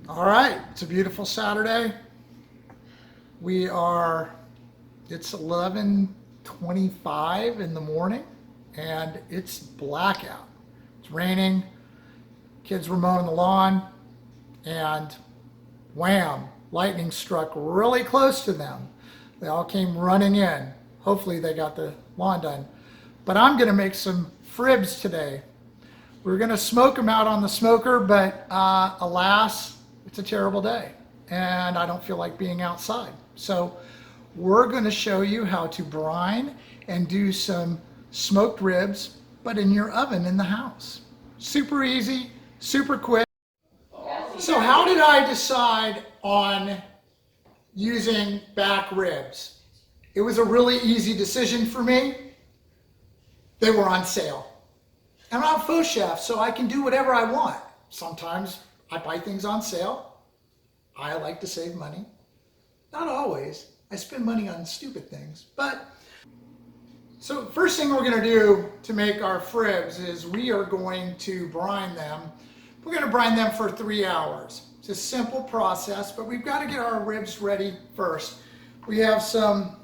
All right, it's a beautiful Saturday. It's 11:25 in the morning and it's blackout. It's raining, kids were mowing the lawn, and wham, lightning struck really close to them. They all came running in. Hopefully they got the lawn done. But I'm gonna make some fribs today. We're gonna smoke them out on the smoker, but alas, it's a terrible day and I don't feel like being outside. So we're gonna show you how to brine and do some smoked ribs, but in your oven in the house. Super easy, super quick. So how did I decide on using back ribs? It was a really easy decision for me. They were on sale. And I'm a faux chef, so I can do whatever I want. Sometimes I buy things on sale. I like to save money. Not always. I spend money on stupid things. So first thing we're gonna do to make our fribs is we are going to brine them. We're gonna brine them for 3 hours. It's a simple process, but we've got to get our ribs ready first. We have some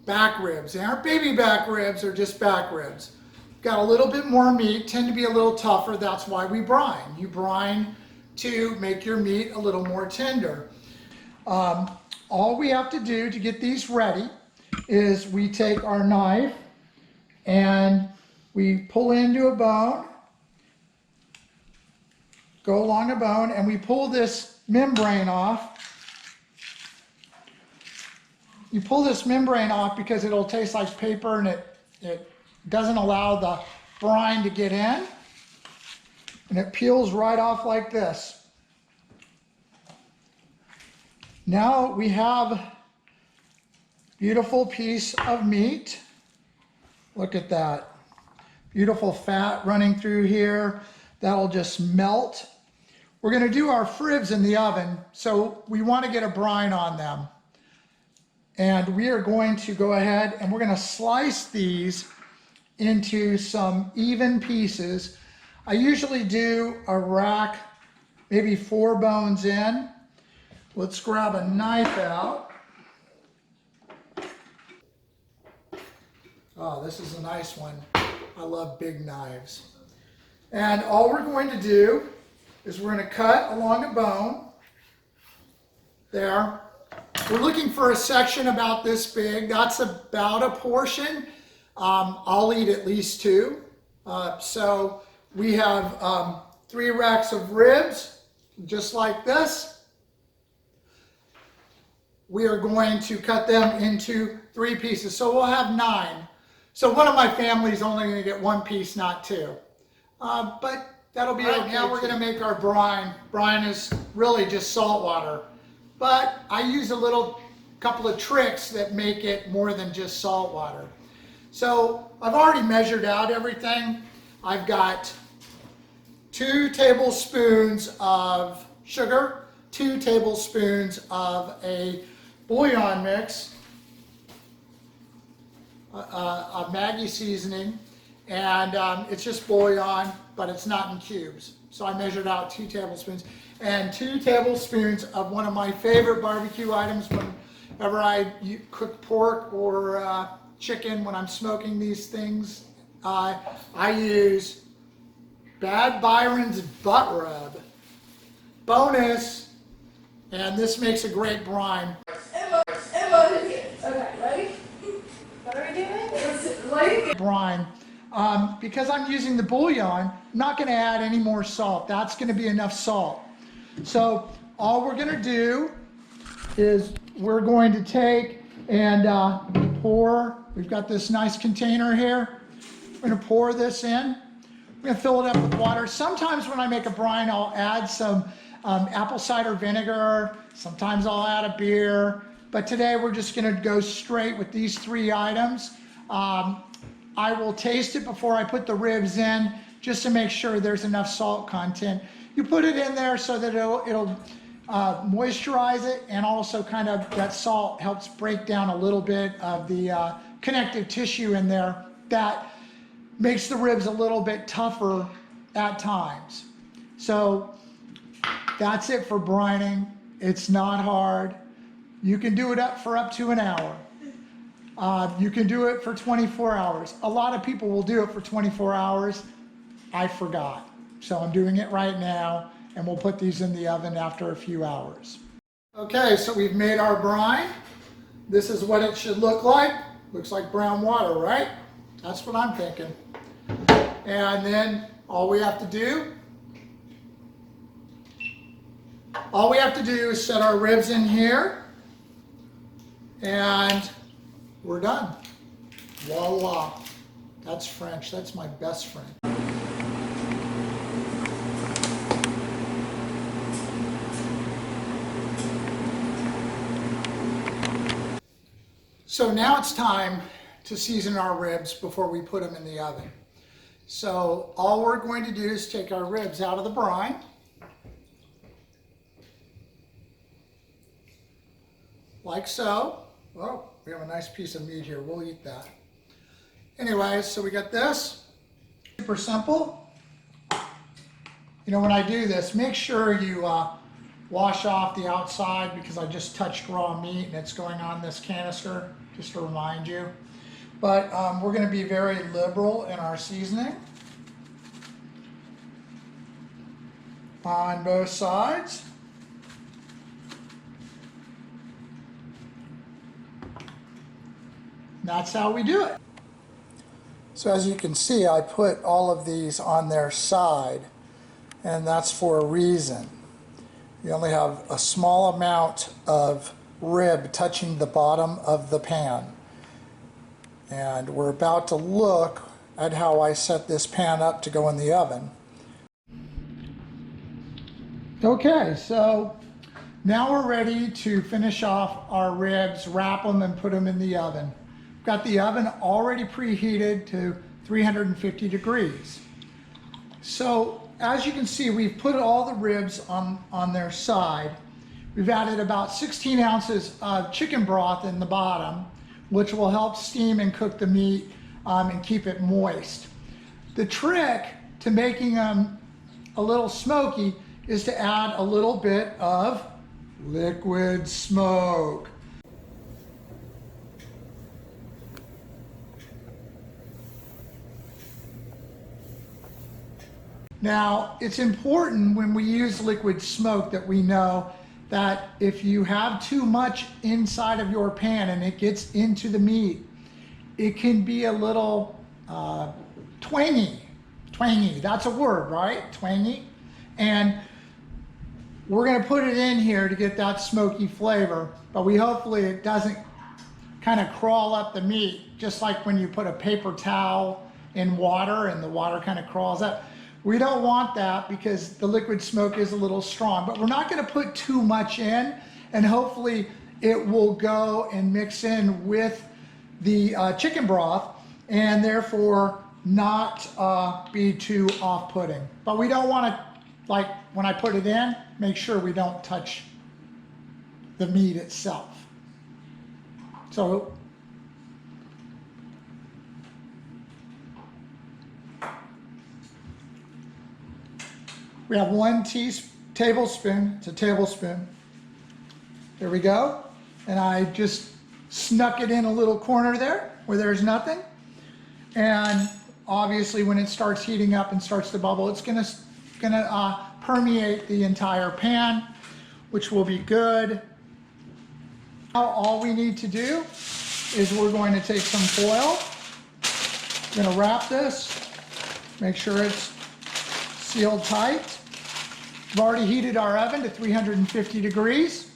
back ribs. They aren't baby back ribs, they're just back ribs. Got a little bit more meat, tend to be a little tougher, that's why we brine. You brine to make your meat a little more tender. All we have to do to get these ready is we take our knife and we pull into a bone, go along a bone, and we pull this membrane off. You pull this membrane off because it'll taste like paper and it doesn't allow the brine to get in, and it peels right off like this. Now we have a beautiful piece of meat. Look at that. Beautiful fat running through here. That'll just melt. We're going to do our fribs in the oven, so we want to get a brine on them. And we are going to go ahead and we're going to slice these into some even pieces. I usually do a rack, maybe 4 bones in. Let's grab a knife out. Oh, this is a nice one. I love big knives. And all we're going to do is we're going to cut along a bone. There. We're looking for a section about this big. That's about a portion. I'll eat at least 2. So we have 3 racks of ribs, just like this. We are going to cut them into 3 pieces. So we'll have 9. So one of my family is only going to get 1 piece, not 2. But that'll be okay. Now we're going to make our brine. Brine is really just salt water. But I use a couple of tricks that make it more than just salt water. So I've already measured out everything. I've got 2 tablespoons of sugar, 2 tablespoons of a bouillon mix, a Maggi seasoning, and it's just bouillon, but it's not in cubes. So I measured out 2 tablespoons, and 2 tablespoons of one of my favorite barbecue items whenever I cook pork or chicken. When I'm smoking these things, I use Bad Byron's butt rub. Bonus, and this makes a great brine. Okay, ready? What are we doing? Brine. Because I'm using the bouillon, I'm not going to add any more salt. That's going to be enough salt. So all we're going to do is we're going to take and pour. We've got this nice container here. We're going to pour this in. We're going to fill it up with water. Sometimes when I make a brine, I'll add some apple cider vinegar. Sometimes I'll add a beer. But today we're just going to go straight with these 3 items. I will taste it before I put the ribs in, just to make sure there's enough salt content. You put it in there so that it'll moisturize it, and also kind of that salt helps break down a little bit of the connective tissue in there that makes the ribs a little bit tougher at times. So That's it for brining. It's not hard. You can do it up to an hour. You can do it for 24 hours. A lot of people will do it for 24 hours. I forgot. So I'm doing it right now, and we'll put these in the oven after a few hours. Okay, so we've made our brine. This is what it should look like. Looks like brown water, right? That's what I'm thinking. And then all we have to do is set our ribs in here, and we're done. Voila. That's French. That's my best friend. So now it's time to season our ribs before we put them in the oven. So all we're going to do is take our ribs out of the brine. Like so. Oh, we have a nice piece of meat here. We'll eat that. Anyways, so we got this. Super simple. You know, when I do this, make sure you wash off the outside, because I just touched raw meat and it's going on this canister, just to remind you. But we're going to be very liberal in our seasoning on both sides. That's how we do it. So as you can see, I put all of these on their side, and that's for a reason. You only have a small amount of rib touching the bottom of the pan. And we're about to look at how I set this pan up to go in the oven. Okay, so now we're ready to finish off our ribs, wrap them, and put them in the oven. Got the oven already preheated to 350 degrees. So as you can see, we've put all the ribs on their side. We've added about 16 ounces of chicken broth in the bottom, which will help steam and cook the meat and keep it moist. The trick to making them a little smoky is to add a little bit of liquid smoke. Now, it's important when we use liquid smoke that we know that if you have too much inside of your pan and it gets into the meat, it can be a little twangy. Twangy, that's a word, right? Twangy. And we're gonna put it in here to get that smoky flavor, but hopefully it doesn't kind of crawl up the meat, just like when you put a paper towel in water and the water kind of crawls up. We don't want that because the liquid smoke is a little strong, but we're not going to put too much in, and hopefully it will go and mix in with the chicken broth and therefore not be too off-putting. But we don't want to, like when I put it in, make sure we don't touch the meat itself. So we have 1 tablespoon, it's a tablespoon. There we go. And I just snuck it in a little corner there where there's nothing. And obviously when it starts heating up and starts to bubble, it's gonna permeate the entire pan, which will be good. Now all we need to do is we're going to take some foil. We're gonna wrap this, make sure it's sealed tight. We've already heated our oven to 350 degrees.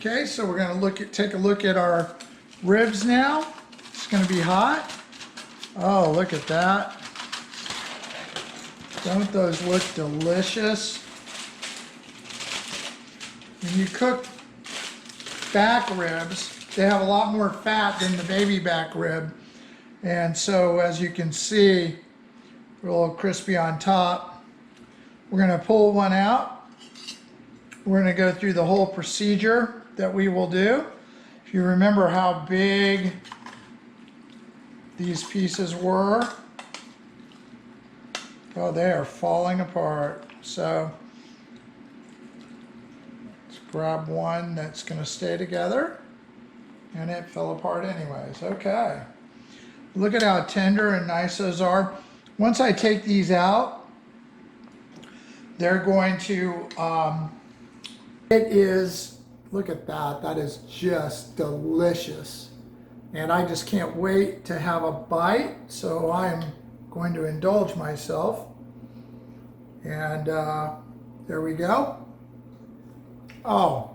Okay, so we're gonna take a look at our ribs now. It's gonna be hot. Oh, look at that. Don't those look delicious? When you cook back ribs, they have a lot more fat than the baby back rib. And so as you can see, they're a little crispy on top. We're gonna pull one out. We're gonna go through the whole procedure that we will do. If you remember how big these pieces were, oh, they are falling apart. So let's grab one that's gonna stay together, and it fell apart anyways. Okay. Look at how tender and nice those are. Once I take these out, they're going to, it is, look at that, that is just delicious. And I just can't wait to have a bite, so I'm going to indulge myself. And there we go. Oh,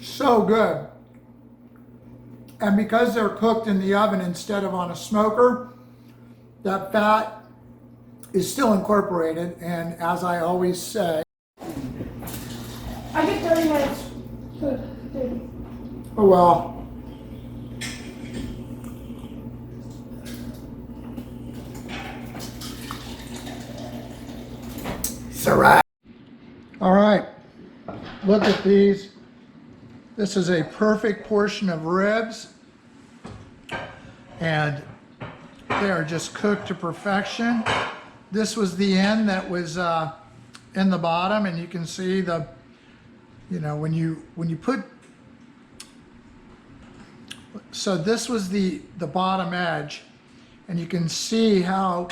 so good. And because they're cooked in the oven instead of on a smoker, that fat is still incorporated. And as I always say, I get 30 minutes. Good, baby. oh well. It's all right. All right, look at these. This is a perfect portion of ribs, and they are just cooked to perfection. This was the end that was in the bottom, and you can see the, you know, when you put, so this was the bottom edge, and you can see how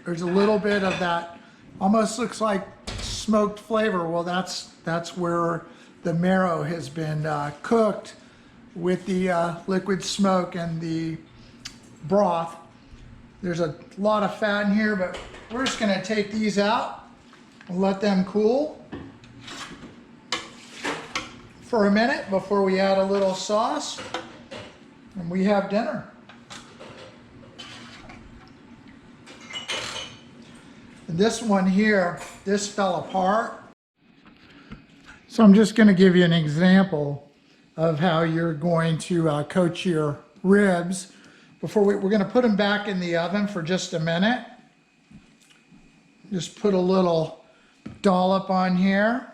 there's a little bit of that, almost looks like smoked flavor. Well, that's where the marrow has been cooked with the liquid smoke and the broth. There's a lot of fat in here, but we're just gonna take these out and let them cool for a minute before we add a little sauce, and we have dinner. And this one here, this fell apart. So I'm just going to give you an example of how you're going to coat your ribs. Before we're going to put them back in the oven for just a minute. Just put a little dollop on here.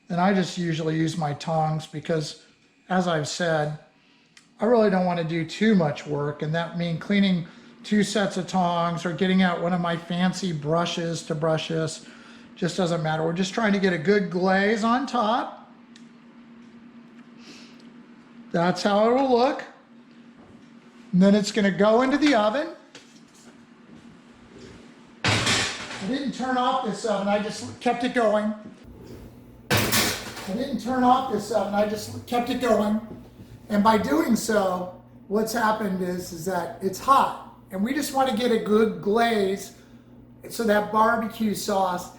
And I just usually use my tongs because, as I've said, I really don't want to do too much work, and that means cleaning 2 sets of tongs or getting out one of my fancy brushes to brush this. Just doesn't matter. We're just trying to get a good glaze on top. That's how it will look. And then it's going to go into the oven. I didn't turn off this oven, I just kept it going. I didn't turn off this oven, I just kept it going. And by doing so, what's happened is that it's hot. And we just want to get a good glaze so that barbecue sauce,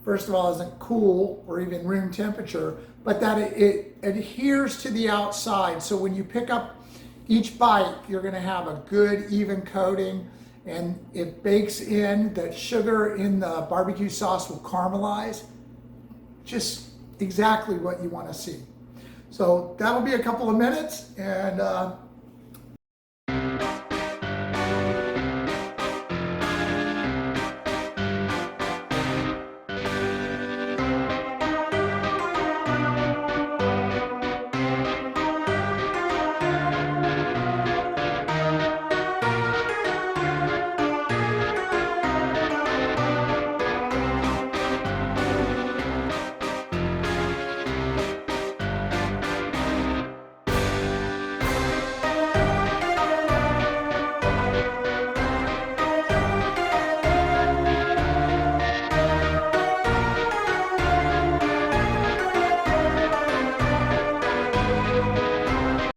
first of all, isn't cool or even room temperature, but that it adheres to the outside. So when you pick up each bite, you're going to have a good even coating, and it bakes in. The sugar in the barbecue sauce will caramelize. Just exactly what you want to see. So that'll be a couple of minutes, and